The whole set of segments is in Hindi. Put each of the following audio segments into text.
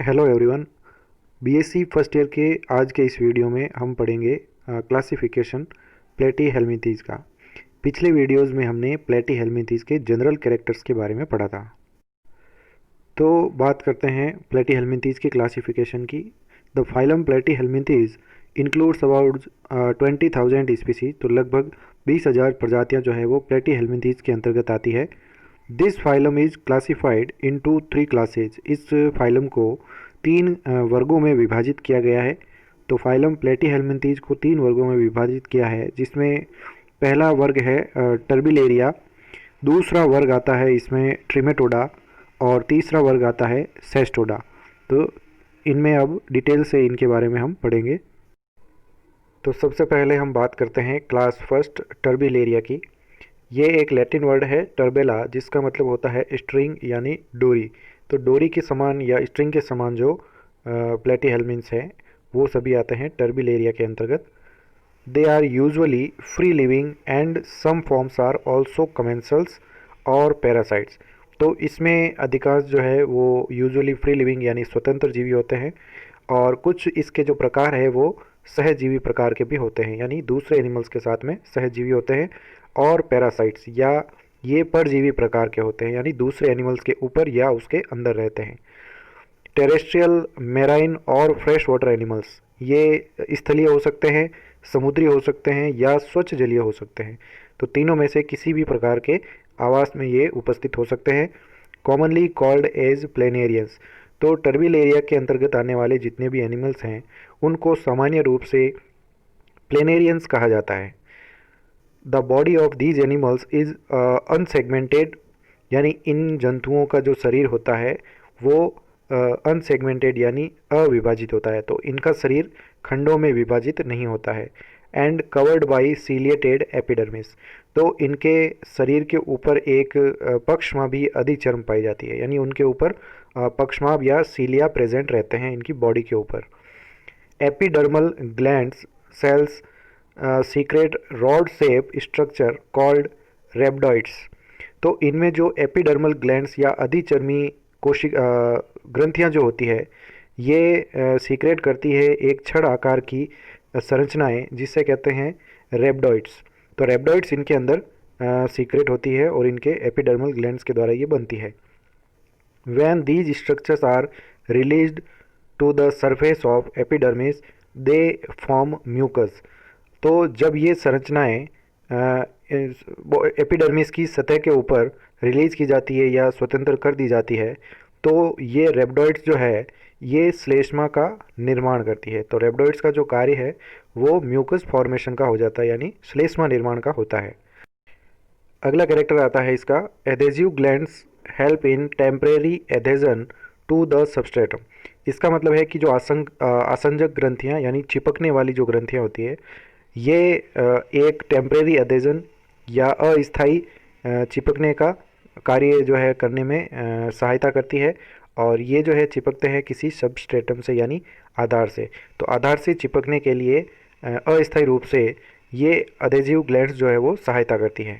Hello everyone. BSc first year के आज के इस वीडियो में हम पढ़ेंगे क्लासिफिकेशन प्लेटी हेल्मिंथीज का। पिछले वीडियोस में हमने प्लेटी हेल्मिंथीज के जनरल कैरेक्टर्स के बारे में पढ़ा था। तो बात करते हैं प्लेटी हेल्मिंथीज की क्लासिफिकेशन की। द फाइलम प्लेटी हेल्मिंथीज इंक्लूड्स अबाउट 20,000 स्पीसीज। तो लगभग 20,000 प्रजातियां जो है वो प्लेटी हेल्मिंथीज के अंतर्गत आती है। This phylum is classified into 3 classes. इस फाइलम को 3 वर्गों में विभाजित किया गया है। तो फाइलम प्लेटी हेल्मिंथीज को 3 वर्गों में विभाजित किया है, जिसमें पहला वर्ग है टर्बिलेरिया, दूसरा वर्ग आता है इसमें ट्रिमेटोडा और तीसरा वर्ग आता है सेस्टोडा। तो इनमें अब डिटेल से इनके बारे में हम पढ़ेंगे। तो सबसे पहले हम बात करते हैं क्लास फर्स्ट टर्बिलेरिया की। ये एक लैटिन वर्ड है टर्बेला, जिसका मतलब होता है स्ट्रिंग यानी डोरी। तो डोरी के समान या स्ट्रिंग के समान जो प्लेटी हेल्मिन्थ्स हैं वो सभी आते हैं टर्बिलेरिया के अंतर्गत। They are usually free living and some forms are also commensals और पैरासाइट्स। तो इसमें अधिकांश जो है वो यूजुअली फ्री लिविंग यानी स्वतंत्र जीवी होते हैं, और कुछ इसके जो प्रकार है वो सहजीवी प्रकार के भी होते हैं, यानी दूसरे एनिमल्स के साथ में सहजीवी होते हैं। और पैरासाइट्स या ये परजीवी प्रकार के होते हैं, यानी दूसरे एनिमल्स के ऊपर या उसके अंदर रहते हैं। टेरेस्ट्रियल, मेराइन और फ्रेश वाटर एनिमल्स ये स्थलीय हो सकते हैं, समुद्री हो सकते हैं या स्वच्छ जलीय हो सकते हैं। तो तीनों में से किसी भी प्रकार के आवास में ये उपस्थित हो सकते हैं। Commonly called as planarians. तो टर्बिलेरिया के अंतर्गत आने वाले जितने भी एनिमल्स हैं उनको सामान्य रूप से प्लेनेरियंस कहा जाता है। The body of these animals is unsegmented, यानी इन जंतुओं का जो शरीर होता है वो अनसेगमेंटेड यानी अविभाजित होता है। तो इनका शरीर खंडों में विभाजित नहीं होता है। And covered by ciliated epidermis. तो इनके शरीर के ऊपर एक पक्षमाभी अधिचर्म पाई जाती है, यानी उनके ऊपर पक्षमाभ या सीलिया प्रेजेंट रहते हैं इनकी बॉडी के ऊपर। Epidermal glands cells secrete rod shape structure called rhabdoids. तो इनमें जो एपिडर्मल ग्लैंड्स या अधिचर्मी ग्रंथियां जो होती है ये सीक्रेट करती है एक छड़ आकार की संरचनाएं, जिसे कहते हैं रेब्डॉइड्स। तो रेब्डॉइड्स इनके अंदर सीक्रेट होती है और इनके एपिडर्मल ग्लैंड्स के द्वारा ये बनती है। When these structures are released to the surface of epidermis, they form mucus। तो जब ये संरचनाएं एपिडर्मिस की सतह के ऊपर रिलीज की जाती है या स्वतंत्र कर दी जाती है, तो ये रेब्डॉइड्स जो है ये श्लेष्मा का निर्माण करती है। तो रेब्डॉइड्स का जो कार्य है वो म्यूकस फॉर्मेशन का हो जाता है, यानी श्लेष्मा निर्माण का होता है। अगला कैरेक्टर आता है इसका adhesive glands help in temporary adhesion to the substratum. इसका मतलब है कि जो आसंजक ग्रंथियां यानी चिपकने वाली जो ग्रंथियां होती है ये एक टेम्परेरी एडेजन या अस्थायी चिपकने का कार्य जो है करने में सहायता करती है। और ये जो है चिपकते हैं किसी सबस्ट्रेटम से यानी आधार से। तो आधार से चिपकने के लिए अस्थायी रूप से ये एडेजिव ग्लैंड्स जो है वो सहायता करती है।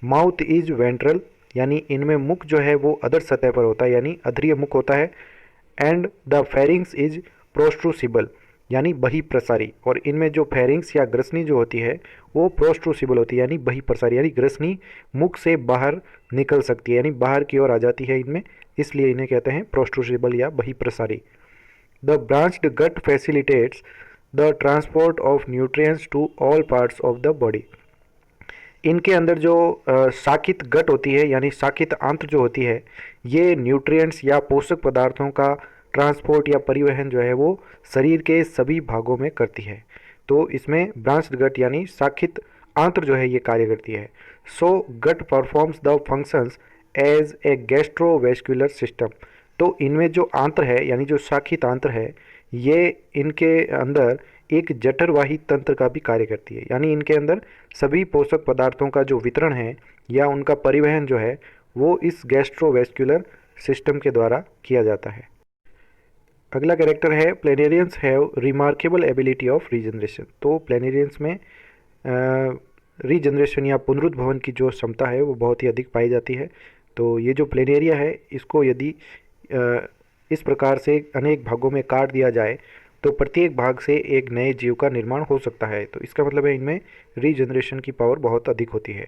माउथ इज वेंट्रल, यानी इनमें मुख जो है वो अधर सतह पर होता है, यानी अधरीय मुख होता है। एंड द फेरिंग्स इज प्रोस्ट्रूसिबल, यानी बहिप्रसारी। और इनमें जो फेरिंग्स या ग्रसनी जो होती है वो प्रोस्ट्रूसिबल होती है, यानी बहिप्रसारी, यानी ग्रसनी मुख से बाहर निकल सकती है, यानी बाहर की ओर आ जाती है इनमें, इसलिए इन्हें कहते हैं प्रोस्ट्रूसिबल या बहिप्रसारी। The branched gut facilitates the transport of nutrients to all parts of the body. इनके अंदर जो शाखित गट होती है यानी शाखित आंत्र जो होती है ये न्यूट्रिएंट्स या पोषक पदार्थों का ट्रांसपोर्ट या परिवहन जो है वो शरीर के सभी भागों में करती है। तो इसमें ब्रांच्ड गट यानी शाखित आंत्र जो है ये कार्य करती है। So gut performs the functions as a gastrovascular system. तो इनमें जो आंत्र है यानी जो शाखित आंत्र है ये इनके अंदर एक जठरवाही तंत्र का भी कार्य करती है, यानी इनके अंदर सभी पोषक पदार्थों का जो वितरण है या उनका परिवहन जो है वो इस गैस्ट्रोवेस्कुलर सिस्टम के द्वारा किया जाता है। अगला कैरेक्टर है planarians have remarkable ability of regeneration. तो प्लेनेरियंस में रीजनरेशन या पुनरुद्भवन की जो क्षमता है वो बहुत ही अधिक पाई जाती है। तो ये जो प्लेनेरिया है इसको यदि इस प्रकार से अनेक भागों में काट दिया जाए तो प्रत्येक भाग से एक नए जीव का निर्माण हो सकता है। तो इसका मतलब है इनमें रीजनरेशन की पावर बहुत अधिक होती है।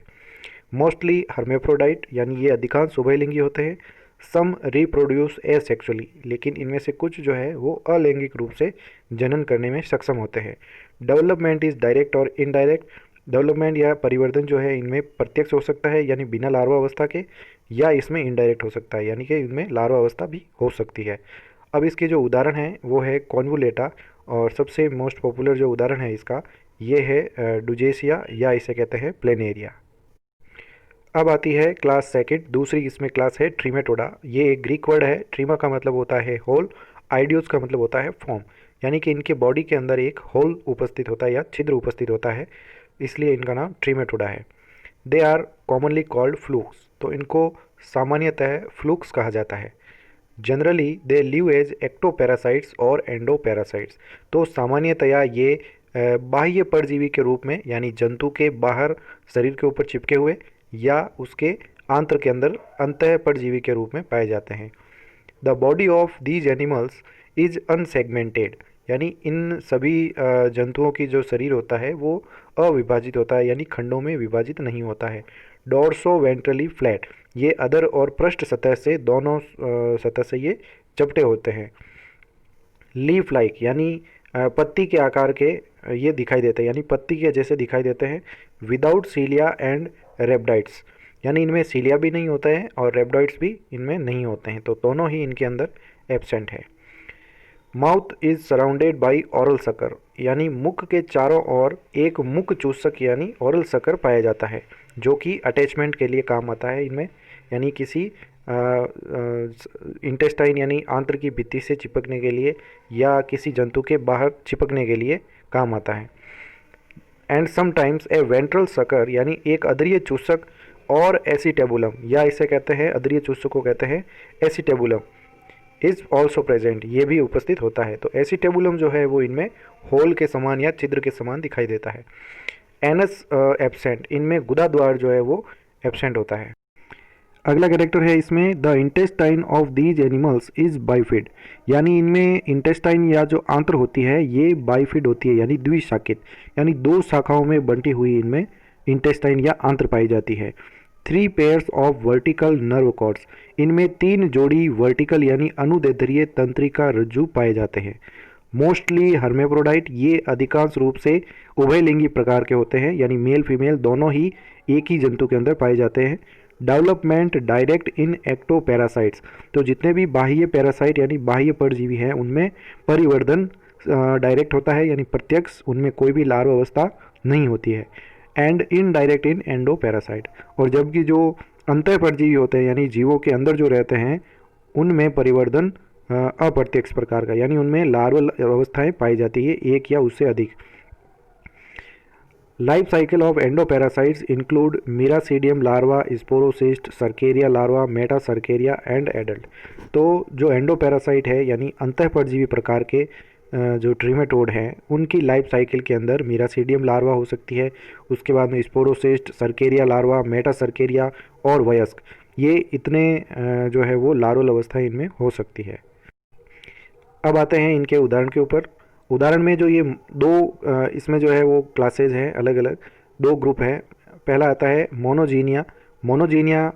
मोस्टली हर्मेफ्रोडाइट, यानी ये अधिकांश उभयलिंगी होते हैं। सम रिप्रोड्यूस एसेक्सुअली, लेकिन इनमें से कुछ जो है वो अलैंगिक रूप से जनन करने में सक्षम होते हैं। डेवलपमेंट इज डायरेक्ट और इनडायरेक्ट। डेवलपमेंट या परिवर्तन जो है इनमें प्रत्यक्ष हो सकता है यानी बिना लार्वा अवस्था के, या इसमें इनडायरेक्ट हो सकता है यानी कि इनमें लार्वा अवस्था भी हो सकती है। अब इसके जो उदाहरण हैं वो है कॉन्वुलेटा, और सबसे मोस्ट पॉपुलर जो उदाहरण है इसका ये है डुजेसिया, या इसे कहते हैं प्लेनेरिया। अब आती है क्लास सेकंड, दूसरी इसमें क्लास है ट्रीमेटोडा। ये एक ग्रीक वर्ड है। ट्रीमा का मतलब होता है होल, आइडियोस का मतलब होता है फॉर्म, यानी कि इनके बॉडी के अंदर एक होल उपस्थित होता है या छिद्र उपस्थित होता है, इसलिए इनका नाम ट्रीमेटोडा है। They are commonly called flukes, तो इनको सामान्यतः फ्लूक्स कहा जाता है। Generally they live as ectoparasites और एंडोपैरासाइट्स, तो सामान्यतया ये बाह्य परजीवी के रूप में यानी जंतु के बाहर शरीर के ऊपर चिपके हुए या उसके आंत्र के अंदर अंतः परजीवी के रूप में पाए जाते हैं। The body of these animals is unsegmented, यानी इन सभी जंतुओं की जो शरीर होता है वो अविभाजित होता है यानी खंडों में विभाजित नहीं होता है। डोर्सो वेंट्रली फ्लैट, ये अधर और पृष्ठ सतह से दोनों सतह से ये चपटे होते हैं। लीफ लाइक, यानी पत्ती के आकार के ये दिखाई देते हैं, यानी पत्ती के जैसे दिखाई देते हैं। विदाउट सीलिया एंड रेबडाइट्स, यानी इनमें सीलिया भी नहीं होता है और रेबडाइट्स भी इनमें नहीं होते हैं, तो दोनों ही इनके अंदर एब्सेंट है। Mouth is surrounded by oral sucker, यानी मुख के चारों ओर एक मुख चूसक यानी ऑरल सकर पाया जाता है, जो कि अटैचमेंट के लिए काम आता है इनमें, यानी किसी इंटेस्टाइन यानी आंत्र की भित्ति से चिपकने के लिए या किसी जंतु के बाहर चिपकने के लिए काम आता है। And sometimes a ventral sucker, यानी एक अधरीय चूसक और एसिटेबुलम, या इसे कहते हैं अधरीय चूसक को कहते हैं एसिटेबुलम, इज ऑल्सो प्रेजेंट, ये भी उपस्थित होता है। तो एसिटेबुलम जो है वो इनमें होल के समान या छिद्र के समान दिखाई देता है। एनस एब्सेंट, इनमें गुदा द्वार जो है वो एब्सेंट होता है। अगला कैरेक्टर है इसमें, the intestine of these animals is bifid, यानी इनमें इंटेस्टाइन या जो आंत्र होती है ये बाइफिड होती है यानी द्विशाखित, यानी दो शाखाओं में बंटी हुई इनमें इंटेस्टाइन या आंत्र पाई जाती है। 3 pairs of vertical nerve cords, इनमें 3 जोड़ी वर्टिकल यानी अनुदैर्ध्य तंत्रिका रज्जु पाए जाते हैं। मोस्टली हर्मेप्रोडाइट, ये अधिकांश रूप से उभयलिंगी प्रकार के होते हैं, यानी मेल फीमेल दोनों ही एक ही जंतु के अंदर पाए जाते हैं। डेवलपमेंट डायरेक्ट इन एक्टोपैरासाइट्स, तो जितने भी बाह्य पैरासाइट यानी बाह्य परजीवी हैं उनमें परिवर्धन डायरेक्ट होता है यानी प्रत्यक्ष, उनमें कोई भी लार्वा अवस्था नहीं होती है। एंड इनडायरेक्ट इन एंडोपैरासाइट, और जबकि जो अंतः परजीवी होते हैं यानी जीवों के अंदर जो रहते हैं उनमें परिवर्धन अप्रत्यक्ष प्रकार का, यानी उनमें लार्वल अवस्थाएं पाई जाती है, एक या उससे अधिक। Life cycle of endoparasites include miracidium larva, sporocyst, cercaria larva, Meta cercaria and adult. तो जो एंडोपैरासाइट है यानी अंतः परजीवी प्रकार के जो ट्रीमेटोड हैं उनकी लाइफ साइकिल के अंदर मीरासीडियम लार्वा हो सकती है, उसके बाद में sporocyst, cercaria larva, Meta cercaria और वयस्क, ये इतने जो है वो लार्वल अवस्था इनमें हो सकती है। अब आते हैं इनके उदाहरण के ऊपर। उदाहरण में जो ये दो इसमें जो है वो क्लासेज हैं, अलग अलग दो ग्रुप हैं। पहला आता है मोनोजीनिया। मोनोजीनिया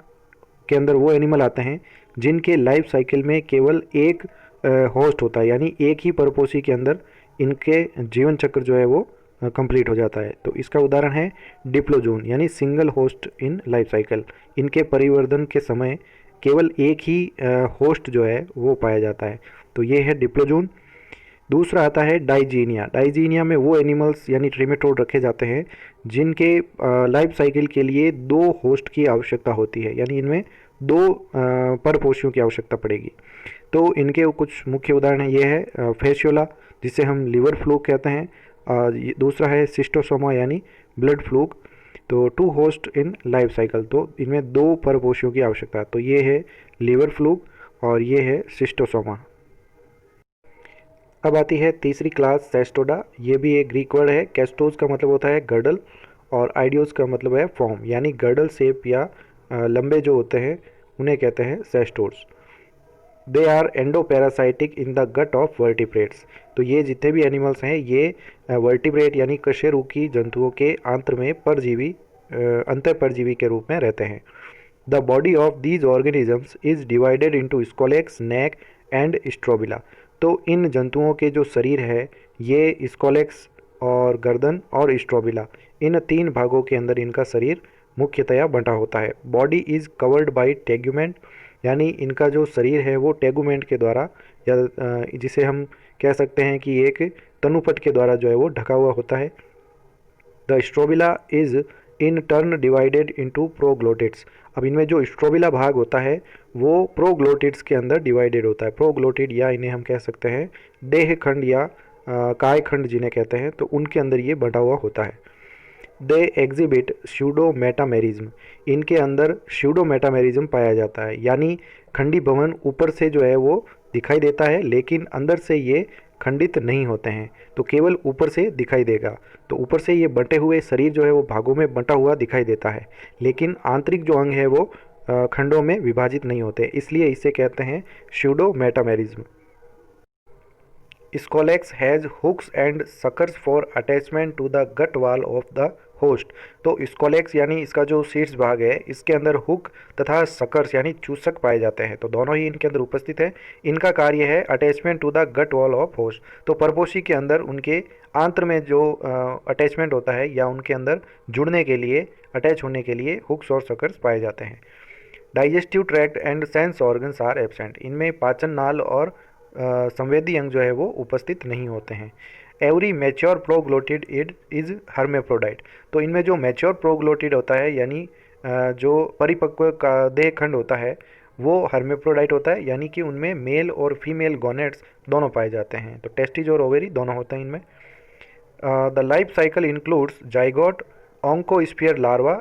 के अंदर वो एनिमल आते हैं जिनके लाइफ साइकिल में केवल एक होस्ट होता है, यानी एक ही परपोषी के अंदर इनके जीवन चक्र जो है वो कंप्लीट हो जाता है। तो इसका उदाहरण है डिप्लोजून, यानी single host in life cycle. इनके परिवर्धन के समय केवल एक ही होस्ट जो है वो पाया जाता है, तो ये है डिप्लोजून। दूसरा आता है डाइजीनिया। डाइजीनिया में वो एनिमल्स यानी ट्रीमेटोड रखे जाते हैं जिनके लाइफ साइकिल के लिए 2 होस्ट की आवश्यकता होती है, यानी इनमें 2 परपोषियों की आवश्यकता पड़ेगी। तो इनके कुछ मुख्य उदाहरण ये है फेशियोला, जिसे हम लिवर फ्लूक कहते हैं। दूसरा है सिस्टोसोमा यानी ब्लड फ्लूक। तो 2 होस्ट इन लाइफ साइकिल, तो इनमें 2 परपोषियों की आवश्यकता। तो ये है लिवर फ्लूक और ये है सिस्टोसोमा। अब आती है तीसरी क्लास सेस्टोडा। ये भी एक ग्रीक वर्ड है। कैस्टोज का मतलब होता है गर्डल और आइडियोस का मतलब है फॉर्म, यानी गर्डल शेप या लंबे जो होते हैं उन्हें कहते हैं cestodes. They are endoparasitic in the gut of vertebrates. तो ये जितने भी एनिमल्स हैं ये वर्टिब्रेट यानी कशेरुकी जंतुओं के आंत्र में परजीवी अंतः परजीवी के रूप में रहते हैं। The body of these organisms is divided into scolex, neck and strobila. तो इन जंतुओं के जो शरीर है ये स्कोलेक्स और गर्दन और स्ट्रोबिला, इन तीन भागों के अंदर इनका शरीर मुख्यतया बंटा होता है। बॉडी इज कवर्ड बाय टेगुमेंट, यानी इनका जो शरीर है वो टेगुमेंट के द्वारा या जिसे हम कह सकते हैं कि एक तनुपट के द्वारा जो है वो ढका हुआ होता है। The strobila is in turn divided into proglottids. अब इनमें जो स्ट्रोबिला भाग होता है वो प्रोग्लोटिड्स के अंदर डिवाइडेड होता है। प्रोग्लोटिड या इन्हें हम कह सकते हैं देह खंड या काय खंड जिन्हें कहते हैं, तो उनके अंदर ये बंटा हुआ होता है। दे एग्जिबिट स्यूडो मेटामेरिज्म, इनके अंदर स्यूडो मेटामेरिज्म पाया जाता है, यानी खंडी भवन ऊपर से जो है वो दिखाई देता है लेकिन अंदर से ये खंडित नहीं होते हैं, तो केवल ऊपर से दिखाई देगा। तो ऊपर से ये बंटे हुए शरीर जो है वो भागों में बंटा हुआ दिखाई देता है, लेकिन आंतरिक जो अंग है वो खंडों में विभाजित नहीं होते, इसलिए इसे कहते हैं pseudo metamerism. Scolex has hooks and suckers for attachment to the gut wall of the host. तो स्कोलेक्स यानी इसका जो शीर्ष भाग है इसके अंदर हुक तथा सकर्स यानी चूसक पाए जाते हैं, तो दोनों ही इनके अंदर उपस्थित है। इनका कार्य है attachment to the gut wall of host. तो परपोषी के अंदर उनके आंत्र में जो अटैचमेंट होता है या उनके अंदर जुड़ने के लिए, अटैच होने के लिए हुक्स और सकर्स पाए जाते हैं। Digestive tract and sense organs are absent, इनमें पाचन नाल और संवेदी अंग जो है वो उपस्थित नहीं होते हैं। Every mature proglottid is hermaphrodite. तो इनमें जो मैच्योर प्रोग्लोटिड होता है यानी जो परिपक्व का देह खंड होता है वो हर्मेफ्रोडाइट होता है, यानी कि उनमें मेल और फीमेल गोनेट्स दोनों पाए जाते हैं। तो टेस्टिज और ओवेरी दोनों होते हैं इनमें। The life cycle includes zygote, oncosphere larva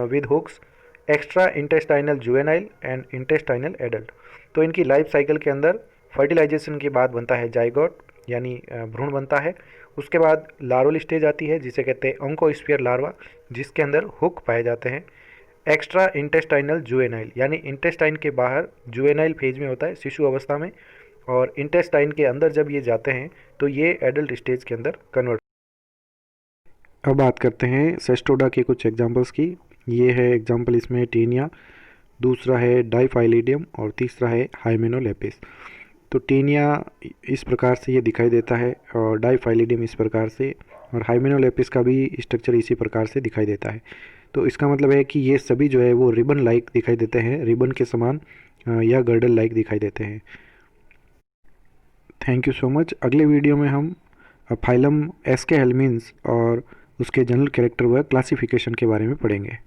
with hooks, extra intestinal juvenile and intestinal adult. तो इनकी लाइफ साइकिल के अंदर फर्टिलाइजेशन के बाद बनता है जाइगोट यानी भ्रूण बनता है, उसके बाद लार्वल स्टेज आती है जिसे कहते हैं ओंकोस्फीयर लार्वा जिसके अंदर हुक पाए जाते हैं। एक्स्ट्रा इंटेस्टाइनल जुवेनाइल यानी इंटेस्टाइन के बाहर जुवेनाइल फेज में होता है शिशु अवस्था में, और इंटेस्टाइन के अंदर जब ये जाते हैं तो ये एडल्ट स्टेज के अंदर कन्वर्ट। अब बात करते हैं सेस्टोडा के कुछ एग्जांपल्स की। ये है एग्जांपल इसमें टीनिया, दूसरा है डाइफाइलिडियम और तीसरा है हाइमेनोलेपिस। तो टीनिया इस प्रकार से ये दिखाई देता है और डाइफाइलिडियम इस प्रकार से, और हाइमेनोलेपिस का भी स्ट्रक्चर इसी प्रकार से दिखाई देता है। तो इसका मतलब है कि ये सभी जो है वो रिबन लाइक दिखाई देते हैं, रिबन के समान या गर्डल लाइक दिखाई देते हैं। Thank you so much. अगले वीडियो में हम फाइलम एस्केहेलमिन्स और उसके जनरल कैरेक्टर व क्लासिफिकेशन के बारे में पढ़ेंगे।